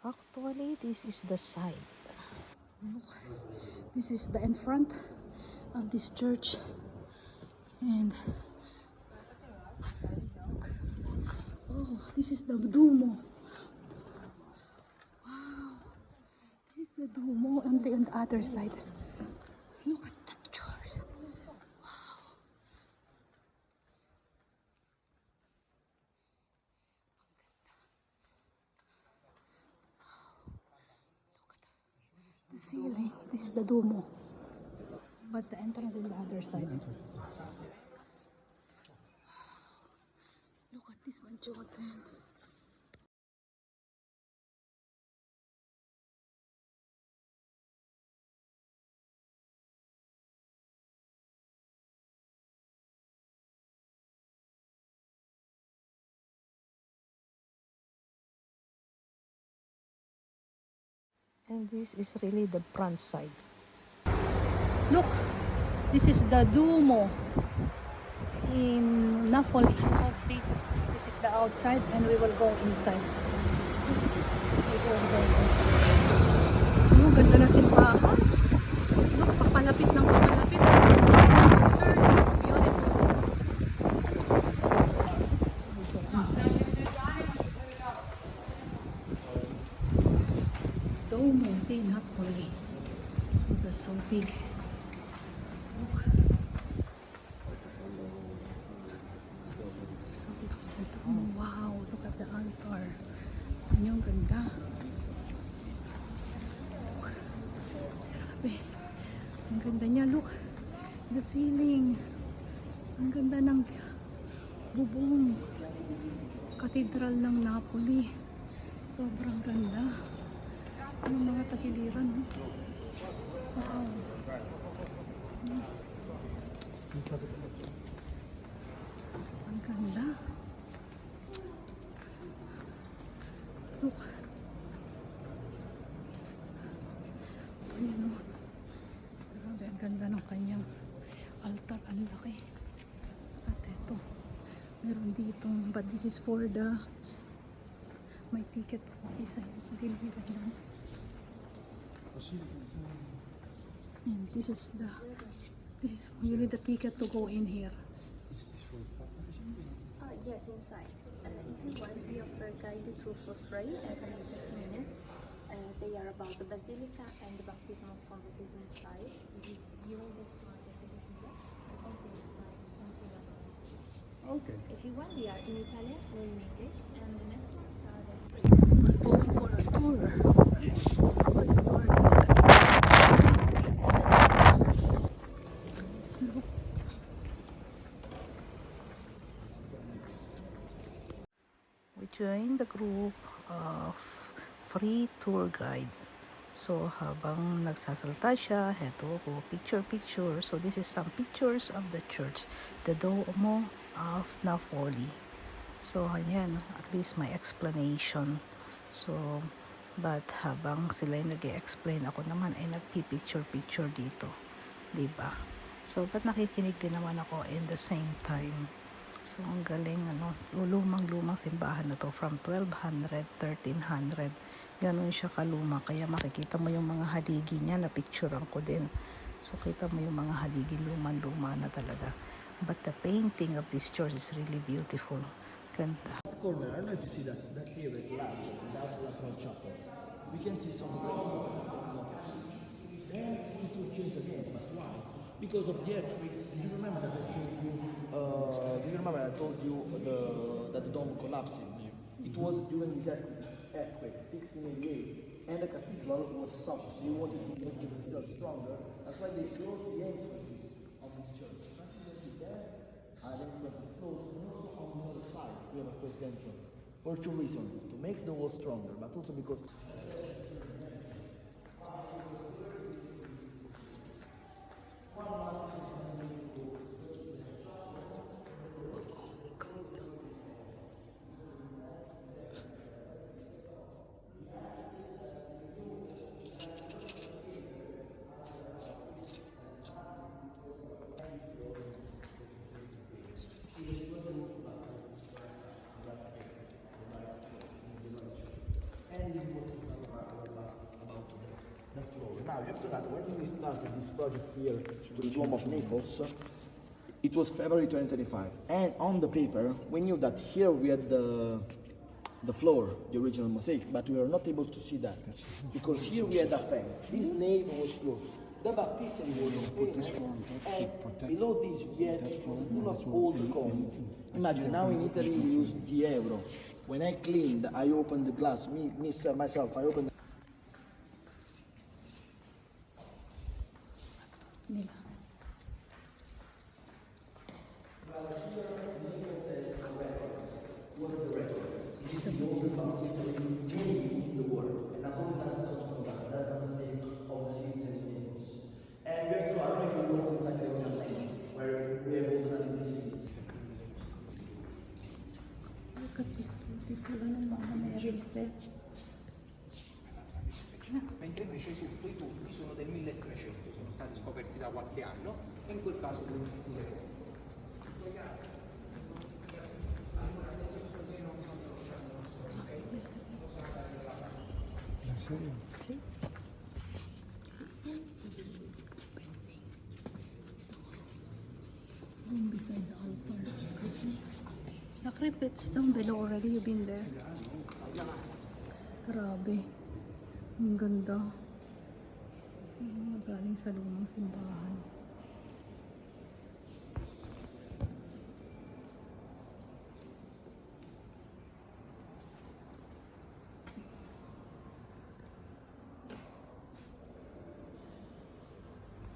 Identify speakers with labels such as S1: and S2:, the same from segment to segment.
S1: Actually, this is the side.
S2: Look, this is the in front of this church, and oh, this is the Duomo. Wow, this is the Duomo on the other side. Look at that church. Wow. The ceiling. This is the Duomo, but the entrance is the other side. Look at this one, Jordan.
S1: And this is really the front side.
S2: Look, this is the Duomo in Napoli. It's so big. This is the outside, and we will go inside. We go inside. Oh, ganda na simbahan. Look, papalapit ng papalapit. Answers, beautiful. So we go inside. Duomo di Napoli. So that's so big. Look. So this is the Duomo. Wow, look at the altar. Ang ganda. Look. Grabe. Ang ganda niya. Look. The ceiling. Ang ganda ng bubong. Cathedral ng Napoli. Sobrang ganda. Yung mga tagiliran. Wow. Ang ganda. Look. Ayan o. Grabe, ang ganda ng kanyang altar. Ang laki. At ito. Meron dito. But this is for the may ticket. Isa. Giliran lang. And this is the you need a ticket to go in here.
S3: Yes, inside. If you want, we offer guided tour for free every 60 minutes. They are about the basilica and the baptism of convicts inside. This is during this part of the Villa, and also this part is something about this church.
S4: Okay.
S3: If you want, they are in Italian or in English, and the next ones are the free.
S2: Going for a tour.
S1: We joined the group of free tour guide. So habang nagsasalta siya, heto ko, picture. So this is some pictures of the church, the Duomo of Napoli. So ayan, at least may explanation. So, but habang sila yung nag-explain, ako naman ay nagpipicture dito. Diba? So, but nakikinig din naman ako in the same time. So, ang galing, lumang simbahan na to from 1200, 1300. Ganun siya kaluma. Kaya makikita mo yung mga haligi niya, na picturean ko din. So, kita mo yung mga haligi, luma na talaga. But the painting of this church is really beautiful. Ganda.
S4: Corner, I don't know if you see that here is large, large lateral chapels. We can see some grace then it will change again, but why? Because of the earthquake. Do you remember that I told you? That the dome collapsed? It was during this earthquake, 1688, and the cathedral was stopped. They wanted to make the cathedral stronger. That's why they closed the entrances of this church. The cathedral is there, the entrance is closed, and also on the other side we have a closed entrance. For two reasons: to make the wall stronger, but also because. And now you have to know that when we started this project here to the Dome of Naples, it was February 2025, and on the paper we knew that here we had the floor, the original mosaic, but we were not able to see that because here we had a fence. This nave was closed. The baptistry was open, and below this we had full of old coins. Imagine now in Italy we use the euro. When I cleaned, I opened the glass. Myself, I opened.
S2: Nila.
S4: In the world, and Napolitans don't know that. That's the mistake of the citizen in Naples. And we have to know, I don't know if you know inside the Roman Lane, where we have all the nativity scenes.
S2: Look at this beautiful, ano, mga Marys there.
S5: Mentre invece sotto i tombi sono del 1300, sono stati scoperti da qualche anno e in quel caso dell'Istile.
S2: Room beside the altar. The crypt's down below already. You've been there. Grabe. Ang ganda. Galing sa lumang simbahan.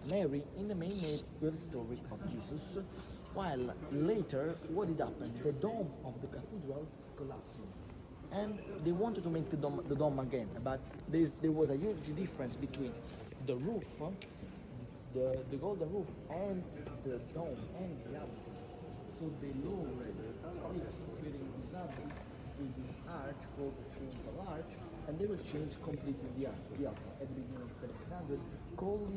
S4: Mary in the main nave with the story of Jesus, while later what did happen? The dome of the cathedral collapsed. And they wanted to make the dome again, but there was a huge difference between the roof, the golden roof, and the dome and the absis. So they lowered this, creating this absis with this arch called the triumphal arch, and they will change completely the arch at the beginning of 1700, calling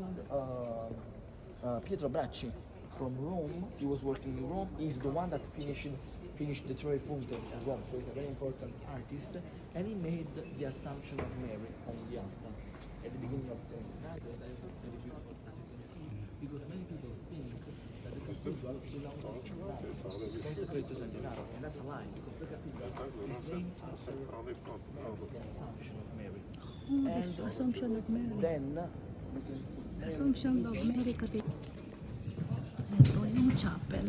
S4: Pietro Bracci from Rome. He was working in Rome. He's the one that finished the Troy Fountain in Rome, so he's a very important artist, and he made the Assumption of Mary on the altar at the beginning of 1700. That is very beautiful, as you can see, because many people think that the cathedral belongs to St. Denaro, it's consecrated to St. Denaro, and that's a lie, because the cathedral is named after the Assumption of Mary.
S2: Oh, this is Assumption of Mary.
S4: Then we can see
S2: Assumption of Mary Cathedral. Ito yung chapel.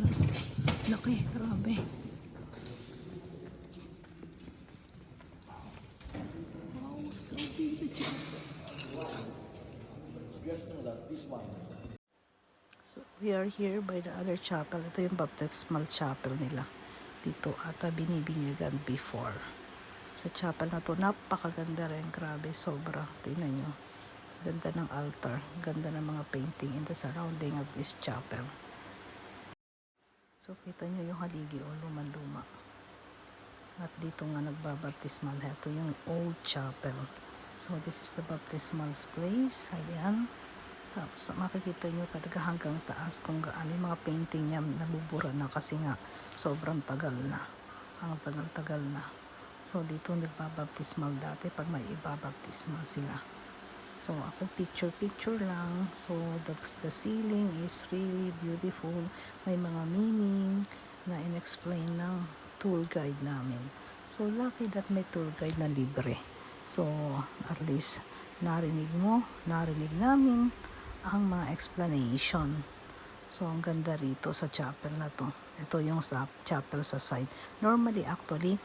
S2: Laki, grabe. Wow, so big the chapel.
S4: you have to know that this one.
S1: So, we are here by the other chapel. Ito yung baptismal chapel nila. Dito ata binibinyagan before. Sa chapel na to, napakaganda rin. Grabe, sobra. Tingnan nyo. Ganda ng altar. Ganda ng mga painting in the surrounding of this chapel. So, kita nyo yung haligi o luman-luma. At dito nga nagbabaptismal. Ito yung old chapel. So, this is the baptismal place. Ayan. Tapos, makikita nyo talaga hanggang taas kung gaano yung mga painting niya nabubura na kasi nga sobrang tagal na. Ang tagal-tagal na. So, dito nagbabaptismal dati pag may ibabaptismal sila. So, ako picture lang. So, the ceiling is really beautiful. May mga meaning na in-explain ng tour guide namin. So, lucky that may tour guide na libre. So, at least, narinig namin ang mga explanation. So, ang ganda rito sa chapel na to. Ito yung sa chapel sa side. Normally, actually,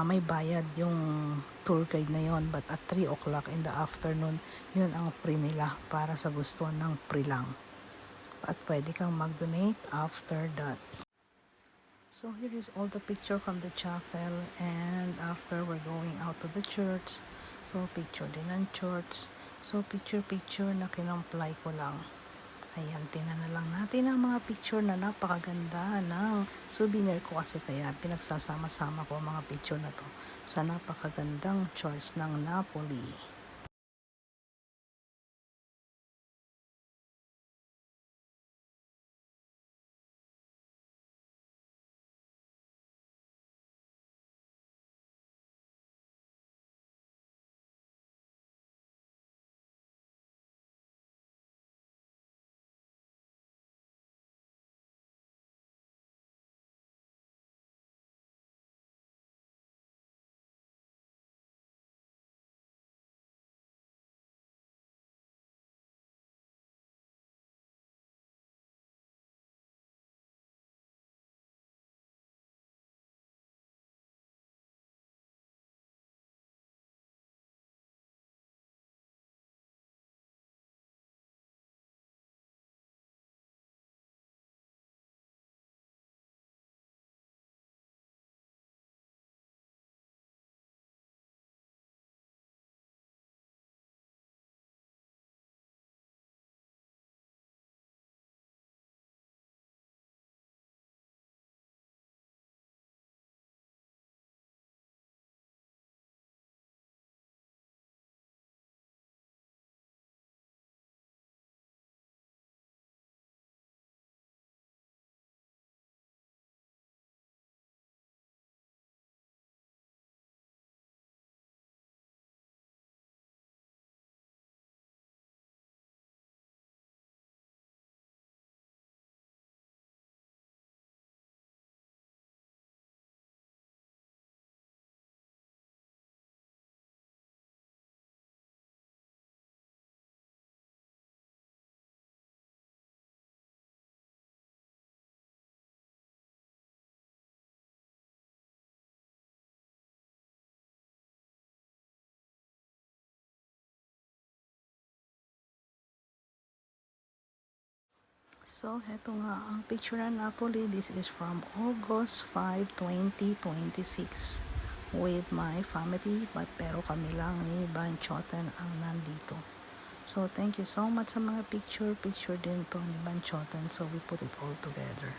S1: may bayad yung tour guide na yon, but at 3 o'clock in the afternoon, yun ang free nila para sa gusto ng free lang. At pwede kang mag-donate after that. So here is all the picture from the chapel, and after we're going out to the church. So picture din ng church. So picture na kinamplay ko lang. Ayan, tingnan na lang natin ang mga picture na napakaganda ng souvenir ko kasi kaya pinagsasama-sama ko ang mga picture na to sa napakagandang church ng Napoli. So, heto nga ang picture ng Napoli. This is from August 5, 2026 with my family. Pero kami lang ni Banchoten ang nandito. So, thank you so much sa mga picture din to ni Banchoten. So, we put it all together.